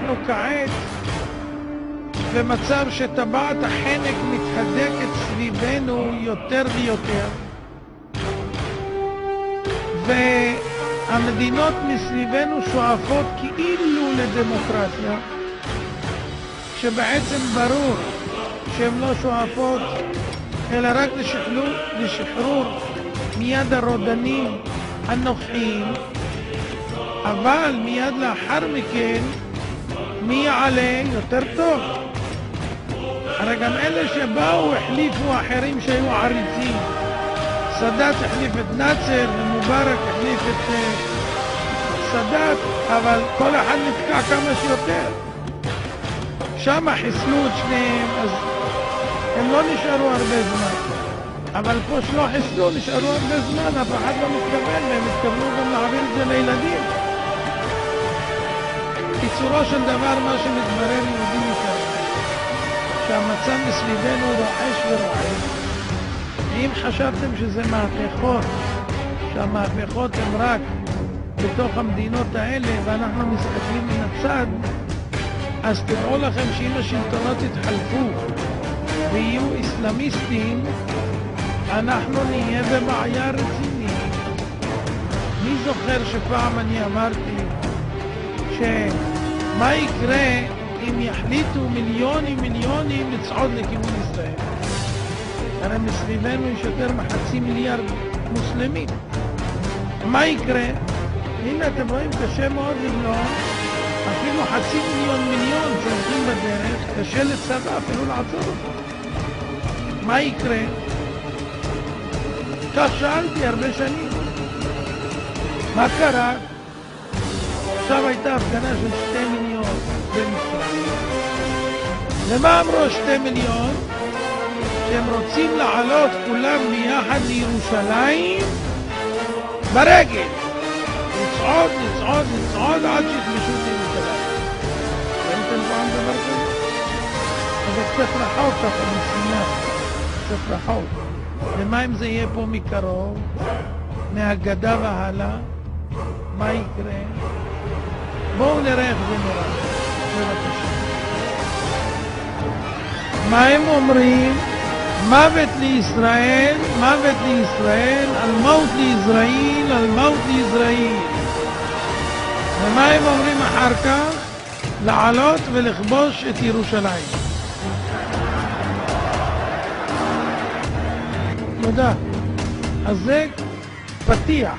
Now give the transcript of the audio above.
אנחנו כעת במצב שטבעת החנק מתהדקת סביבנו יותר ויותר, והמדינות מסביבנו שואפות כאילו לדמוקרטיה, שבעצם ברור שהן לא שואפות אלא רק לשחרור מיד הרודנים הנוכחיים, אבל מיד לאחר מכן מי יעלה יותר טוב. הרי גם אלה שבאו החליפו אחרים שהיו עריצים. סאדאת החליף את נאצר ומובארק החליף את סאדאת, אבל כל אחד נתקע כמה שיותר. שם חיסלו את שניהם, אז הם לא נשארו הרבה זמן. אבל פה שלא חיסלו, נשארו הרבה זמן, אף אחד לא מתכוון, והם התכוונו גם להעביר את זה לילדים. בקיצורו של דבר, מה שמתברר יהודים מכאן, שהמצב מסביבנו רועש ורועש. אם חשבתם שזה מהפכות, שהמהפכות הן רק בתוך המדינות האלה ואנחנו מסתכלים מן הצד, אז תדעו לכם שאם השלטונות יתחלפו ויהיו אסלאמיסטים, אנחנו נהיה בבעיה רצינית. מי זוכר שפעם אני אמרתי שמה יקרה אם יחליטו מיליונים לצעוד לכיוון ישראל? הרי מסביבנו יש יותר מחצי מיליארד מוסלמים. מה יקרה? הנה אתם רואים, קשה מאוד למנוע, אפילו חצי מיליון שהולכים בדרך, קשה לצבא אפילו לעצור אותו. מה יקרה? כך שאלתי הרבה שנים. מה קרה? עכשיו הייתה הפגנה של 2 מיליון במצרים. למה אמרו 2 מיליון? שהם רוצים לעלות כולם ביחד לירושלים ברגל. לצעוד עד שיכבשו את ירושלים. ראיתם פעם דבר כזה? אבל צריך רחוק ככה מסיני. צריך רחוק. ומה אם זה יהיה פה מקרוב? מהגדה והלאה? מה יקרה? בואו נראה איך זה נראה. בבקשה. מה הם אומרים? מוות לישראל, מוות לישראל, על מות לישראל, על מות לישראל. ומה הם אומרים אחר כך? לעלות ולכבוש את ירושלים. תודה. אז זה פתיח.